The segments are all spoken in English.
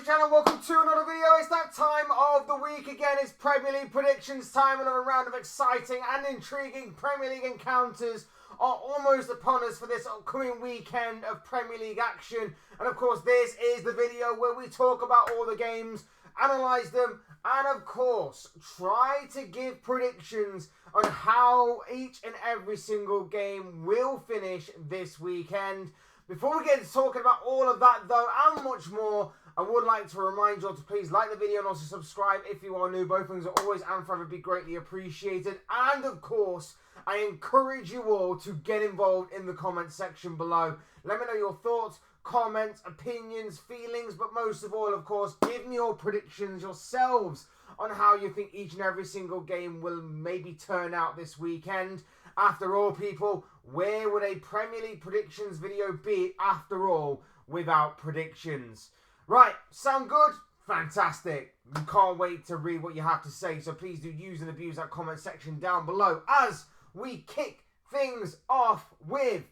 channel, welcome to another video. It's that time of the week again. It's Premier League predictions time. Another round of exciting and intriguing Premier League encounters are almost upon us for this upcoming weekend of Premier League action. And of course, this is the video where we talk about all the games, analyse them, and of course, try to give predictions on how each and every single game will finish this weekend. Before we get to talking about all of that though, and much more, I would like to remind you all to please like the video and also subscribe if you are new. Both things are always and forever be greatly appreciated. And of course, I encourage you all to get involved in the comment section below. Let me know your thoughts, comments, opinions, feelings, but most of all, of course, give me your predictions yourselves on how you think each and every single game will maybe turn out this weekend. After all, people, where would a Premier League predictions video be, after all, without predictions? Right, sound good? Fantastic. We can't wait to read what you have to say, so please do use and abuse that comment section down below as we kick things off with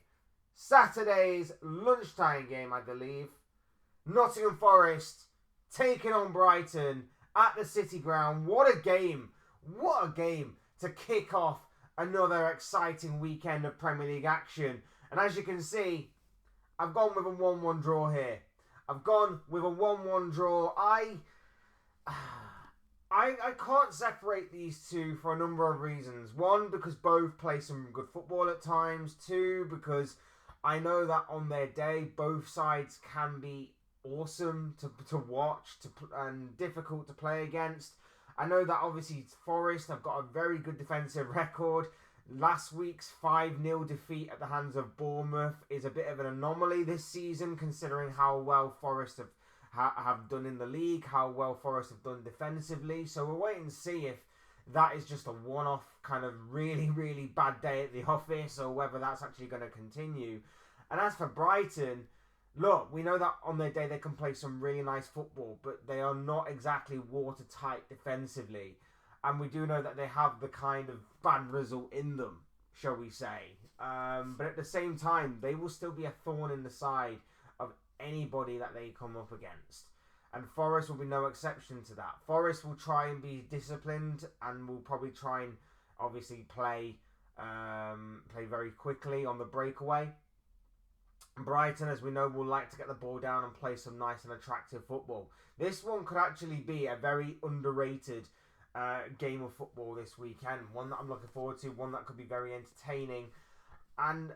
Saturday's lunchtime game, I believe. Nottingham Forest taking on Brighton at the City Ground. What a game. What a game to kick off another exciting weekend of Premier League action. And as you can see, I've gone with a 1-1 draw here. I've gone with a 1-1 draw. I can't separate these two for a number of reasons. One, because both play some good football at times. Two, because I know that on their day, both sides can be awesome to watch and difficult to play against. I know that obviously Forest have got a very good defensive record. Last week's 5-0 defeat at the hands of Bournemouth is a bit of an anomaly this season, considering how well Forest have done in the league, how well Forest have done defensively. So we'll wait and see if that is just a one-off kind of really, really bad day at the office, or whether that's actually going to continue. And as for Brighton, look, we know that on their day they can play some really nice football, but they are not exactly watertight defensively. And we do know that they have the kind of bad result in them, shall we say. But at the same time, they will still be a thorn in the side of anybody that they come up against. And Forest will be no exception to that. Forest will try and be disciplined and will probably try and obviously play very quickly on the breakaway. Brighton, as we know, will like to get the ball down and play some nice and attractive football. This one could actually be a very underrated game of football this weekend. One that I'm looking forward to. One that could be very entertaining. And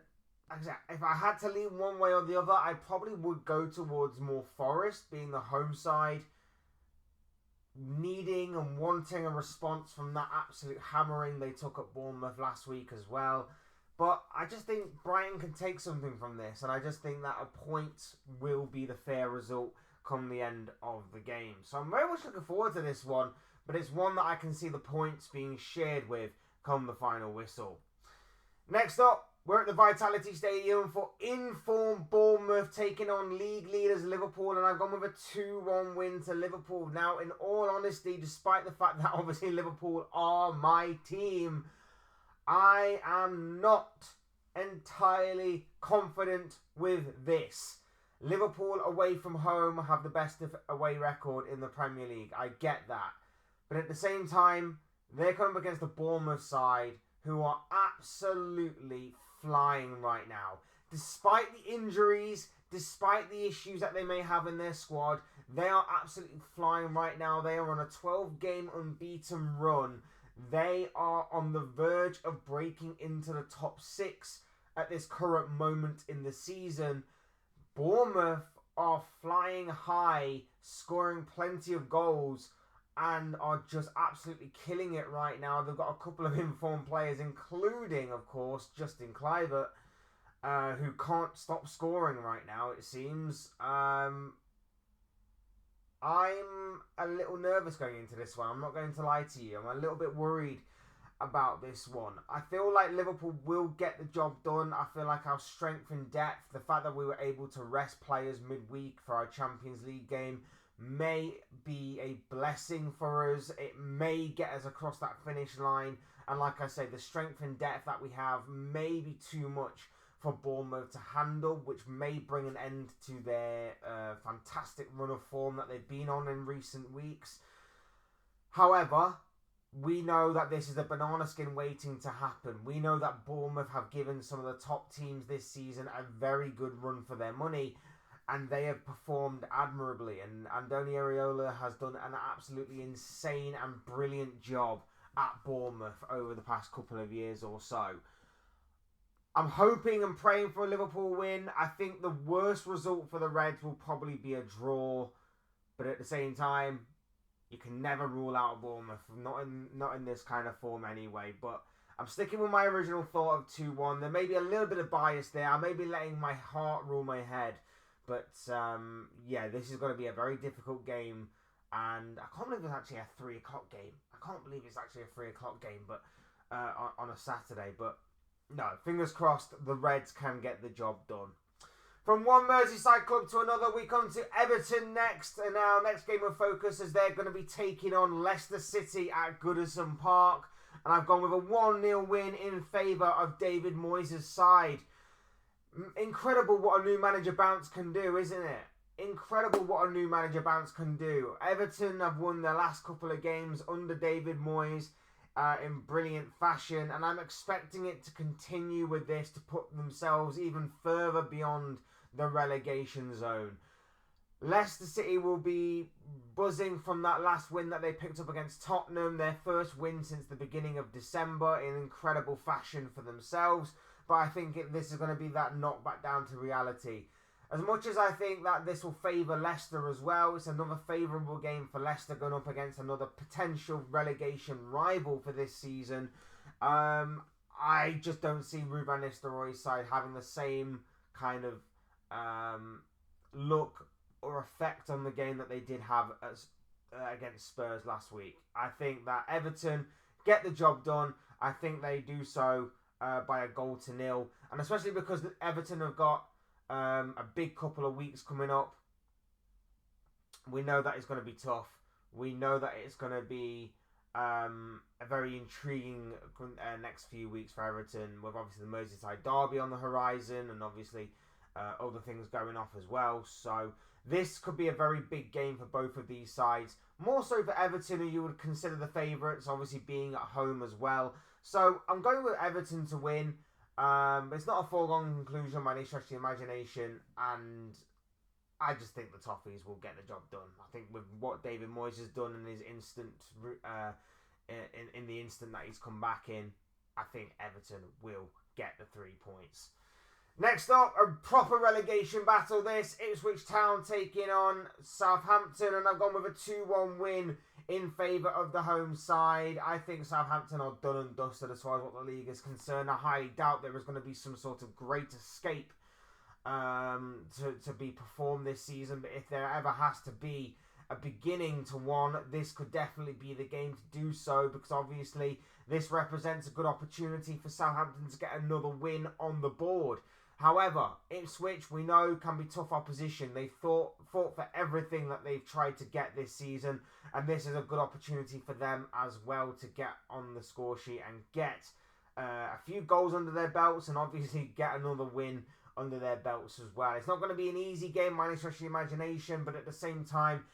if I had to lean one way or the other, I probably would go towards more Forest, being the home side, needing and wanting a response from that absolute hammering they took at Bournemouth last week as well. But I just think Brighton can take something from this, and I just think that a point will be the fair result come the end of the game. So I'm very much looking forward to this one, but it's one that I can see the points being shared with come the final whistle. Next up, we're at the Vitality Stadium for informed Bournemouth taking on league leaders Liverpool, and I've gone with a 2-1 win to Liverpool. Now, in all honesty, despite the fact that obviously Liverpool are my team, I am not entirely confident with this. Liverpool away from home have the best away record in the Premier League. I get that. But at the same time, they're coming up against the Bournemouth side who are absolutely flying right now. Despite the injuries, despite the issues that they may have in their squad, they are absolutely flying right now. They are on a 12-game unbeaten run. They are on the verge of breaking into the top 6 at this current moment in the season. Bournemouth are flying high, scoring plenty of goals, and are just absolutely killing it right now. They've got a couple of informed players, including, of course, Justin Kluivert, who can't stop scoring right now, it seems. I'm a little nervous going into this one. I'm not going to lie to you. I'm a little bit worried about this one. I feel like Liverpool will get the job done. I feel like our strength and depth, the fact that we were able to rest players midweek for our Champions League game, may be a blessing for us. It may get us across that finish line. And like I say, the strength and depth that we have may be too much for Bournemouth to handle, which may bring an end to their fantastic run of form that they've been on in recent weeks. However, we know that this is a banana skin waiting to happen. We know that Bournemouth have given some of the top teams this season a very good run for their money, and they have performed admirably. And Andoni Iraola has done an absolutely insane and brilliant job at Bournemouth over the past couple of years or so. I'm hoping and praying for a Liverpool win. I think the worst result for the Reds will probably be a draw, but at the same time, you can never rule out Bournemouth, not in this kind of form anyway. But I'm sticking with my original thought of 2-1. There may be a little bit of bias there. I may be letting my heart rule my head. But, yeah, this is going to be a very difficult game. And I can't believe it's actually a 3 o'clock game. I can't believe it's actually a 3 o'clock game but on a Saturday. But, no, fingers crossed the Reds can get the job done. From one Merseyside club to another, we come to Everton next. And our next game of focus is they're going to be taking on Leicester City at Goodison Park. And I've gone with a 1-0 win in favour of David Moyes' side. Incredible what a new manager bounce can do, isn't it? Incredible what a new manager bounce can do. Everton have won their last couple of games under David Moyes in brilliant fashion. And I'm expecting it to continue with this to put themselves even further beyond the relegation zone. Leicester City will be buzzing from that last win that they picked up against Tottenham, their first win since the beginning of December in incredible fashion for themselves. But I think this is going to be that knockback down to reality. As much as I think that this will favour Leicester as well, it's another favourable game for Leicester going up against another potential relegation rival for this season. I just don't see Ruben Nistelrooy's side having the same kind of look or effect on the game that they did have against Spurs last week. I think that Everton get the job done. I think they do so by 1-0, and especially because Everton have got a big couple of weeks coming up. We know that it's going to be tough. We know that it's going to be a very intriguing next few weeks for Everton, with obviously the Merseyside derby on the horizon, and obviously other things going off as well. So this could be a very big game for both of these sides. More so for Everton, who you would consider the favourites, obviously being at home as well. So I'm going with Everton to win. It's not a foregone conclusion by any stretch of the imagination, and I just think the Toffees will get the job done. I think with what David Moyes has done in his instant, in the instant that he's come back in, I think Everton will get the 3 points. Next up, a proper relegation battle this. Ipswich Town taking on Southampton, and I've gone with a 2-1 win in favour of the home side. I think Southampton are done and dusted as far as what the league is concerned. I highly doubt there is going to be some sort of great escape to be performed this season. But if there ever has to be a beginning to one, this could definitely be the game to do so, because obviously this represents a good opportunity for Southampton to get another win on the board. However, Ipswich, we know, can be tough opposition. They fought for everything that they've tried to get this season, and this is a good opportunity for them as well to get on the score sheet and get a few goals under their belts, and obviously get another win under their belts as well. It's not going to be an easy game, by any stretch of the imagination, but at the same time,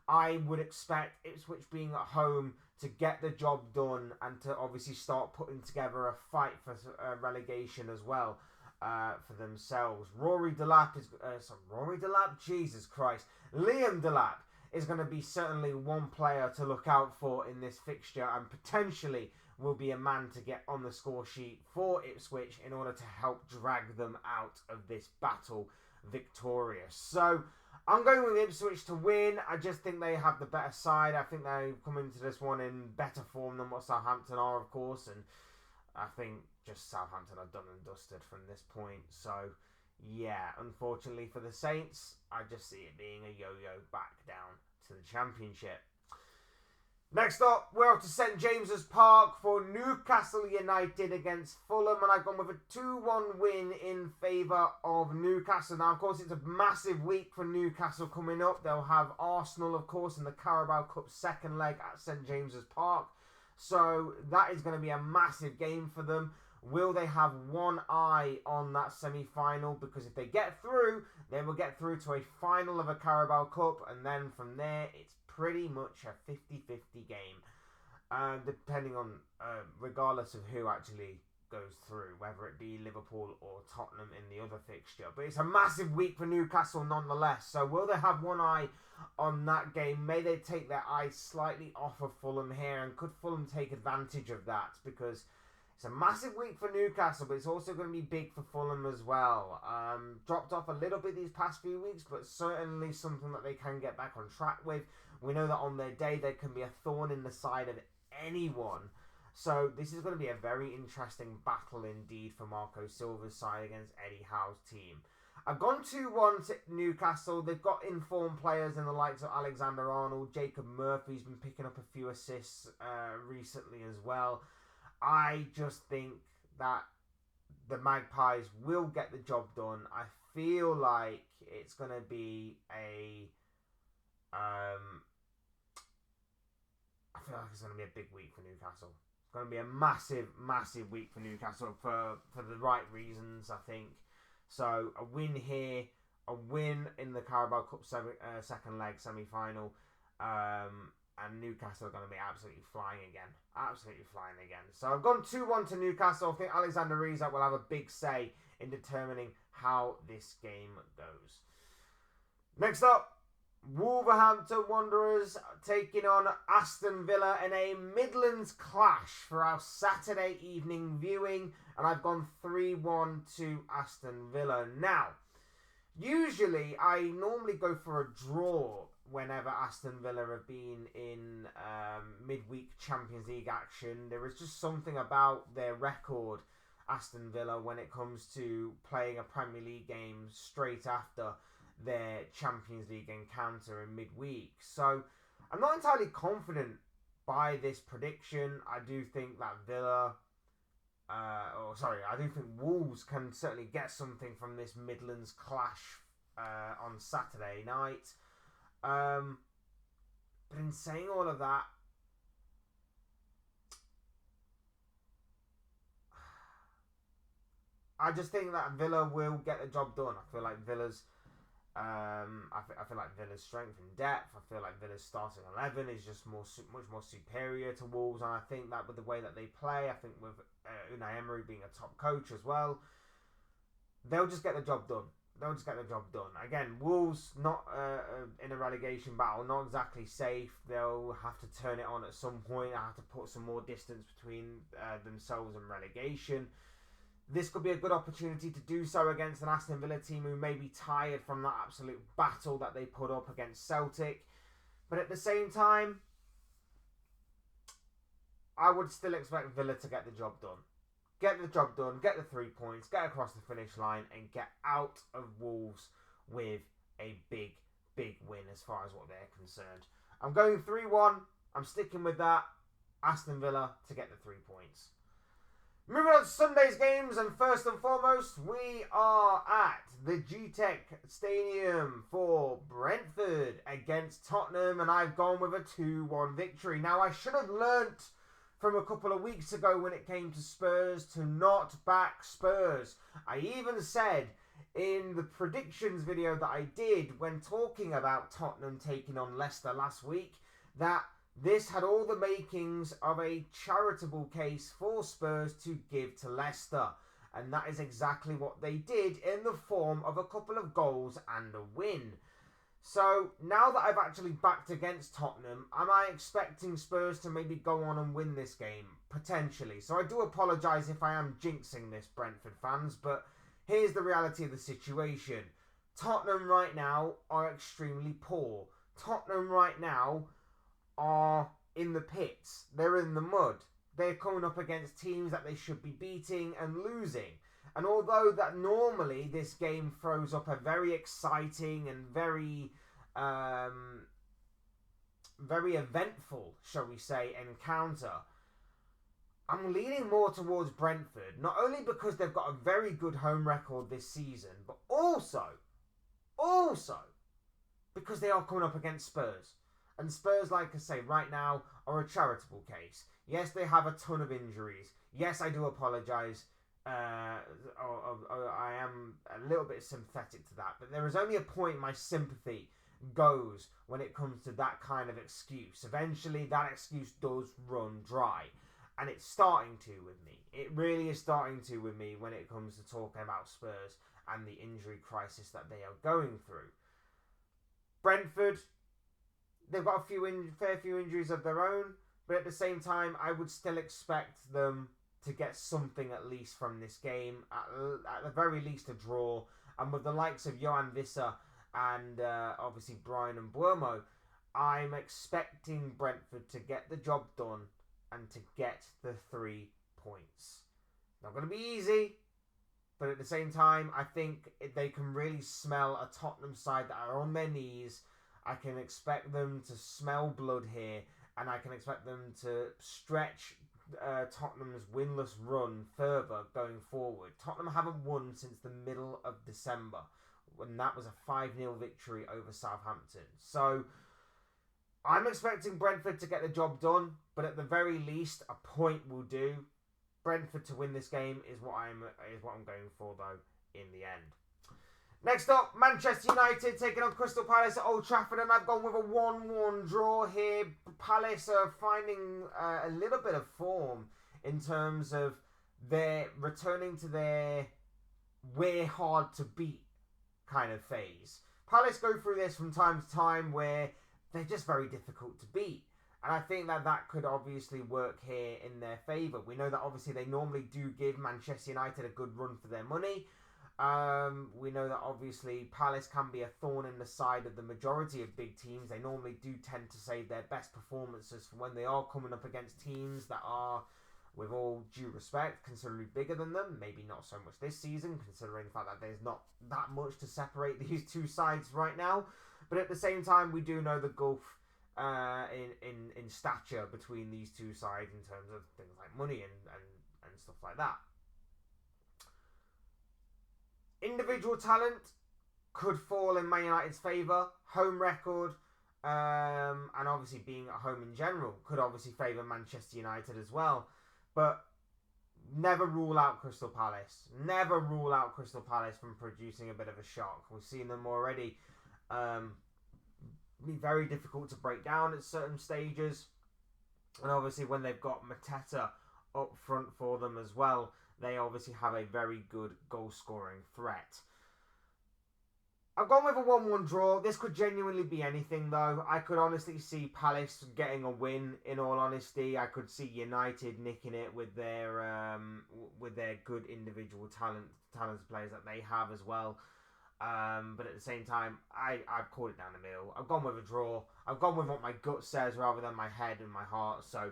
I would expect Ipswich being at home to get the job done and to obviously start putting together a fight for relegation as well. For themselves. Jesus Christ. Liam Delap is going to be certainly one player to look out for in this fixture, and potentially will be a man to get on the score sheet for Ipswich in order to help drag them out of this battle victorious. So I'm going with Ipswich to win. I just think they have the better side. I think they come into this one in better form than what Southampton are, of course, and I think just Southampton are done and dusted from this point. So, yeah, unfortunately for the Saints, I just see it being a yo-yo back down to the Championship. Next up, we're off to St James's Park for Newcastle United against Fulham, and I've gone with a 2-1 win in favour of Newcastle. Now, of course, it's a massive week for Newcastle coming up. They'll have Arsenal, of course, in the Carabao Cup second leg at St James's Park. So that is going to be a massive game for them. Will they have one eye on that semi-final? Because if they get through, they will get through to a final of a Carabao Cup, and then from there, it's pretty much a 50-50 game, depending on, regardless of who actually goes through, whether it be Liverpool or Tottenham in the other fixture. But it's a massive week for Newcastle nonetheless. So will they have one eye on that game? May they take their eyes slightly off of Fulham here? And could Fulham take advantage of that? Because it's a massive week for Newcastle, but it's also going to be big for Fulham as well. Dropped off a little bit these past few weeks, but certainly something that they can get back on track with. We know that on their day, there can be a thorn in the side of anyone. So this is going to be a very interesting battle indeed for Marco Silva's side against Eddie Howe's team. I've gone 2-1 to Newcastle. They've got informed players in the likes of Alexander-Arnold. Jacob Murphy's been picking up a few assists recently as well. I just think that the Magpies will get the job done. I feel like it's going to be I feel like it's going to be a big week for Newcastle. It's going to be a massive, massive week for Newcastle for the right reasons, I think. So a win here, a win in the Carabao Cup second leg semi-final, and Newcastle are going to be absolutely flying again. Absolutely flying again. So I've gone 2-1 to Newcastle. I think Alexander Isak will have a big say in determining how this game goes. Next up, Wolverhampton Wanderers taking on Aston Villa in a Midlands clash for our Saturday evening viewing, and I've gone 3-1 to Aston Villa. Now, usually I normally go for a draw whenever Aston Villa have been in midweek Champions League action. There is just something about their record, Aston Villa, when it comes to playing a Premier League game straight after their Champions League encounter in midweek. So I'm not entirely confident by this prediction. I do think that I do think Wolves can certainly get something from this Midlands clash on Saturday night. But in saying all of that, I just think that Villa will get the job done. I feel like Villa's I feel like Villa's strength and depth. I feel like Villa's starting 11 is just much more superior to Wolves, and I think that with the way that they play, I think with Unai Emery being a top coach as well, they'll just get the job done. They'll just get the job done. Again, Wolves not in a relegation battle, not exactly safe. They'll have to turn it on at some point. I have to put some more distance between themselves and relegation. This could be a good opportunity to do so against an Aston Villa team who may be tired from that absolute battle that they put up against Celtic. But at the same time, I would still expect Villa to get the job done. Get the job done, get the 3 points, get across the finish line, and get out of Wolves with a big, big win as far as what they're concerned. I'm going 3-1. I'm sticking with that. Aston Villa to get the 3 points. Moving on to Sunday's games, and first and foremost, we are at the G-Tech Stadium for Brentford against Tottenham, and I've gone with a 2-1 victory. Now, I should have learnt from a couple of weeks ago when it came to Spurs to not back Spurs. I even said in the predictions video that I did when talking about Tottenham taking on Leicester last week that this had all the makings of a charitable case for Spurs to give to Leicester. And that is exactly what they did in the form of a couple of goals and a win. So now that I've actually backed against Tottenham, am I expecting Spurs to maybe go on and win this game? Potentially. So I do apologise if I am jinxing this, Brentford fans, but here's the reality of the situation. Tottenham right now are extremely poor. Tottenham right now are in the pits. They're in the mud. They're coming up against teams that they should be beating and losing. And although that normally this game throws up a very exciting and very eventful, shall we say, encounter, I'm leaning more towards Brentford. Not only because they've got a very good home record this season, but also because they are coming up against Spurs. And Spurs, like I say, right now are a charitable case. Yes, they have a ton of injuries. Yes, I do apologise. I am a little bit sympathetic to that, but there is only a point my sympathy goes when it comes to that kind of excuse. Eventually, that excuse does run dry, and it's starting to with me. It really is starting to with me when it comes to talking about Spurs and the injury crisis that they are going through. Brentford, they've got a fair few injuries of their own, but at the same time, I would still expect them to get something at least from this game, at the very least a draw. And with the likes of Johan Visser and obviously Brian and Buemo, I'm expecting Brentford to get the job done and to get the 3 points. Not going to be easy, but at the same time, I think they can really smell a Tottenham side that are on their knees. I can expect them to smell blood here, and I can expect them to stretch Tottenham's winless run further going forward. Tottenham haven't won since the middle of December, when that was a 5-0 victory over Southampton. So I'm expecting Brentford to get the job done, but at the very least, a point will do. Brentford to win this game is what I'm going for, though, in the end. Next up, Manchester United taking on Crystal Palace at Old Trafford, and I've gone with a 1-1 draw here. Palace are finding a little bit of form in terms of their returning to their we're hard to beat kind of phase. Palace go through this from time to time where they're just very difficult to beat. And I think that could obviously work here in their favour. We know that obviously they normally do give Manchester United a good run for their money. We know that obviously Palace can be a thorn in the side of the majority of big teams. They normally do tend to save their best performances for when they are coming up against teams that are, with all due respect, considerably bigger than them. Maybe not so much this season, considering the fact that there's not that much to separate these two sides right now. But at the same time, we do know the gulf in stature between these two sides in terms of things like money and stuff like that. Individual talent could fall in Man United's favour. Home record, and obviously being at home in general, could obviously favour Manchester United as well. But never rule out Crystal Palace. Never rule out Crystal Palace from producing a bit of a shock. We've seen them already be very difficult to break down at certain stages. And obviously when they've got Mateta up front for them as well, they obviously have a very good goal-scoring threat. I've gone with a 1-1 draw. This could genuinely be anything, though. I could honestly see Palace getting a win, in all honesty. I could see United nicking it with their good individual talented players that they have as well. But at the same time, I've called it down the middle. I've gone with a draw. I've gone with what my gut says rather than my head and my heart. So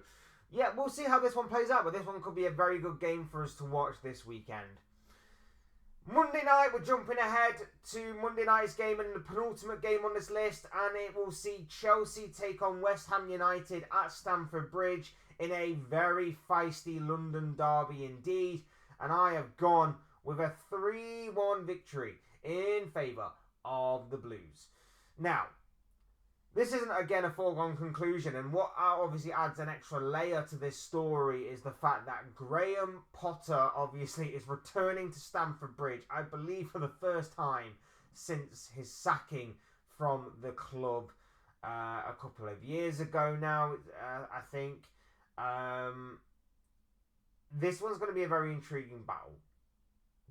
yeah, we'll see how this one plays out, but this one could be a very good game for us to watch this weekend. Monday night, we're jumping ahead to Monday night's game and the penultimate game on this list, and it will see Chelsea take on West Ham United at Stamford Bridge in a very feisty London derby indeed. And I have gone with a 3-1 victory in favour of the Blues. Now, this isn't, again, a foregone conclusion, and what obviously adds an extra layer to this story is the fact that Graham Potter, obviously, is returning to Stamford Bridge, I believe for the first time since his sacking from the club a couple of years ago now, I think. This one's going to be a very intriguing battle.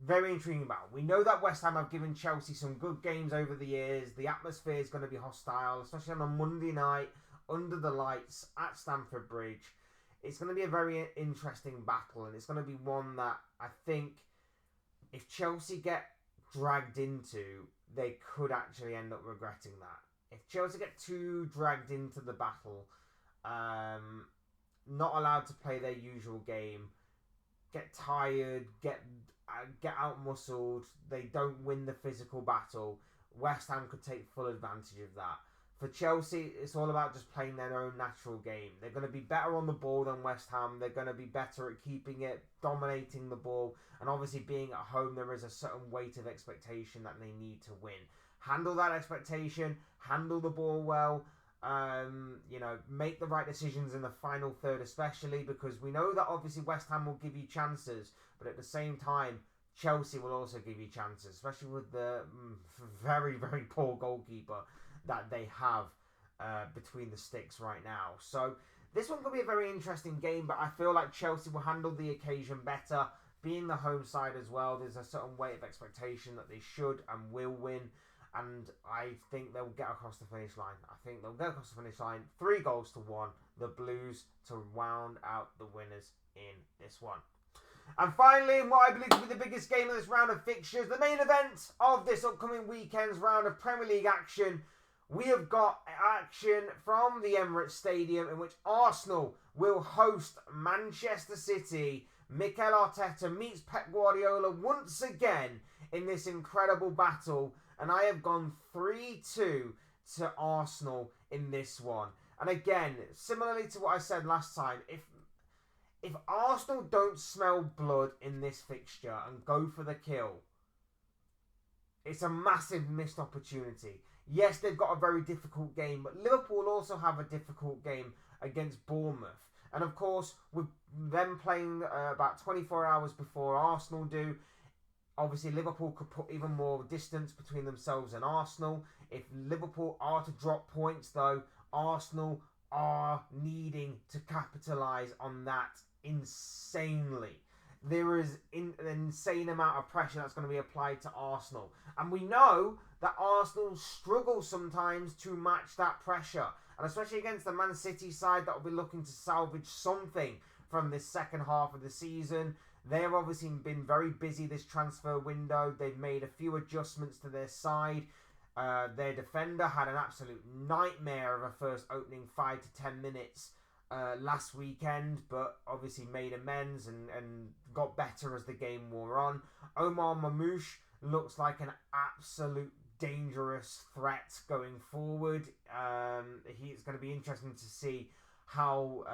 Very intriguing battle. We know that West Ham have given Chelsea some good games over the years. The atmosphere is going to be hostile, especially on a Monday night under the lights at Stamford Bridge. It's going to be a very interesting battle, and it's going to be one that I think if Chelsea get dragged into, they could actually end up regretting that. If Chelsea get too dragged into the battle, not allowed to play their usual game, get tired, get out-muscled, they don't win the physical battle, West Ham could take full advantage of that. For Chelsea, it's all about just playing their own natural game. They're going to be better on the ball than West Ham. They're going to be better at keeping it, dominating the ball, and obviously being at home, there is a certain weight of expectation that they need to win. Handle that expectation, handle the ball well, make the right decisions in the final third, especially because we know that obviously West Ham will give you chances, but at the same time, Chelsea will also give you chances, especially with the very, very poor goalkeeper that they have between the sticks right now. So this one could be a very interesting game, but I feel like Chelsea will handle the occasion better. Being the home side as well, there's a certain weight of expectation that they should and will win. And I think they'll get across the finish line. 3-1. The Blues to round out the winners in this one. And finally, what I believe to be the biggest game of this round of fixtures, the main event of this upcoming weekend's round of Premier League action. We have got action from the Emirates Stadium in which Arsenal will host Manchester City. Mikel Arteta meets Pep Guardiola once again in this incredible battle. And I have gone 3-2 to Arsenal in this one. And again, similarly to what I said last time, if Arsenal don't smell blood in this fixture and go for the kill, it's a massive missed opportunity. Yes, they've got a very difficult game, but Liverpool also have a difficult game against Bournemouth. And of course, with them playing about 24 hours before Arsenal do, obviously Liverpool could put even more distance between themselves and Arsenal. If Liverpool are to drop points though, Arsenal are needing to capitalise on that insanely. There is an insane amount of pressure that's going to be applied to Arsenal. And we know that Arsenal struggle sometimes to match that pressure. And especially against the Man City side that will be looking to salvage something from this second half of the season. They've obviously been very busy this transfer window. They've made a few adjustments to their side. Their defender had an absolute nightmare of a first opening 5 to 10 minutes last weekend, but obviously made amends and got better as the game wore on. Omar Mamouche looks like an absolute dangerous threat going forward. It's going to be interesting to see how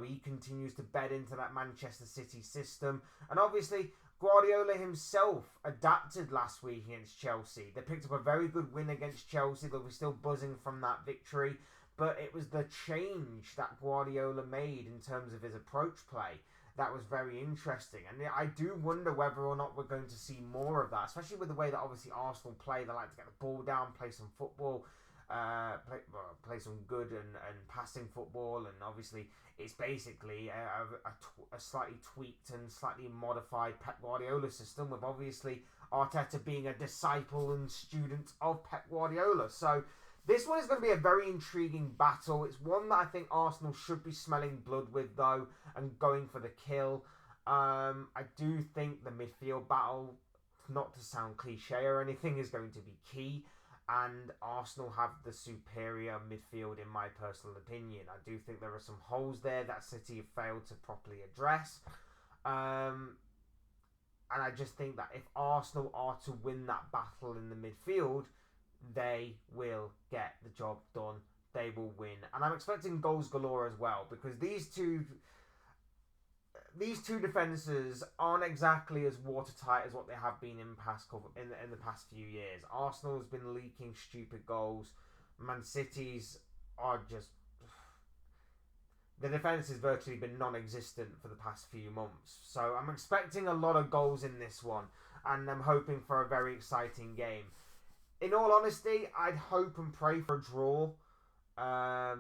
he continues to bed into that Manchester City system. And obviously, Guardiola himself adapted last week against Chelsea. They picked up a very good win against Chelsea. They'll be still buzzing from that victory. But it was the change that Guardiola made in terms of his approach play that was very interesting. And I do wonder whether or not we're going to see more of that, especially with the way that obviously Arsenal play. They like to get the ball down, play some football, play some good and passing football. And obviously it's basically a slightly tweaked and slightly modified Pep Guardiola system, with obviously Arteta being a disciple and student of Pep Guardiola. So this one is going to be a very intriguing battle. It's one that I think Arsenal should be smelling blood with, though, and going for the kill. I do think the midfield battle, not to sound cliche or anything, is going to be key. And Arsenal have the superior midfield, in my personal opinion. I do think there are some holes there that City have failed to properly address. And I just think that if Arsenal are to win that battle in the midfield, they will get the job done. They will win. And I'm expecting goals galore as well, because these two defences aren't exactly as watertight as what they have been in the past few years. Arsenal has been leaking stupid goals. Man City's are just... The defence has virtually been non-existent for the past few months. So I'm expecting a lot of goals in this one, and I'm hoping for a very exciting game. In all honesty, I'd hope and pray for a draw as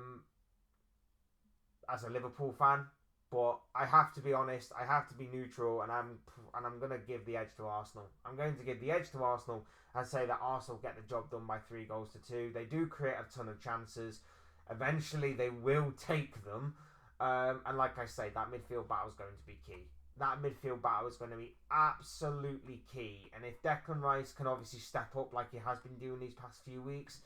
a Liverpool fan. But I have to be honest, I have to be neutral, and I'm going to give the edge to Arsenal. I'm going to give the edge to Arsenal and say that Arsenal get the job done by 3-2. They do create a ton of chances. Eventually, they will take them. And like I say, that midfield battle is going to be key. That midfield battle is going to be absolutely key. And if Declan Rice can obviously step up like he has been doing these past few weeks,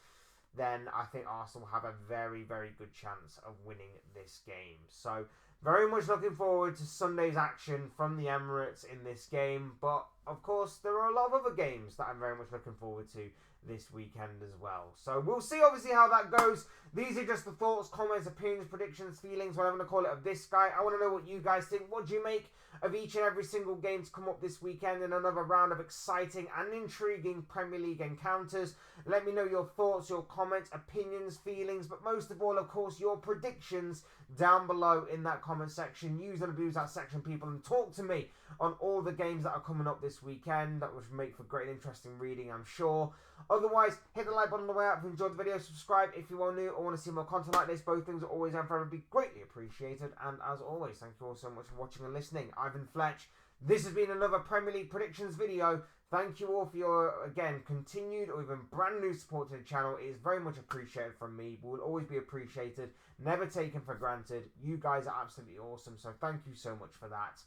then I think Arsenal have a very, very good chance of winning this game. So Very much looking forward to Sunday's action from the Emirates in this game. But, of course, there are a lot of other games that I'm very much looking forward to this weekend as well. So we'll see, obviously, how that goes. These are just the thoughts, comments, opinions, predictions, feelings, whatever I'm going to call it, of this guy. I want to know what you guys think. What do you make of each and every single game to come up this weekend in another round of exciting and intriguing Premier League encounters? Let me know your thoughts, your comments, opinions, feelings, but most of all, of course, your predictions down below in that comment section. Use and abuse that section, people, and talk to me on all the games that are coming up this weekend. That would make for great and interesting reading, I'm sure. Otherwise, hit the like button on the way out if you enjoyed the video. Subscribe if you are new or want to see more content like this. Both things are always and forever be greatly appreciated. And as always, thank you all so much for watching and listening. Ivan Fletch. This has been another Premier League predictions video. Thank you all for your, again, continued or even brand new support to the channel. It is very much appreciated from me. Will always be appreciated. Never taken for granted. You guys are absolutely awesome. So thank you so much for that.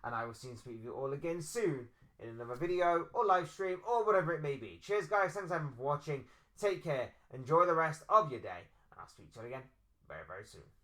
And I will see and speak with you all again soon in another video or live stream or whatever it may be. Cheers, guys. Thanks everyone for watching. Take care. Enjoy the rest of your day. And I'll speak to you again very, very soon.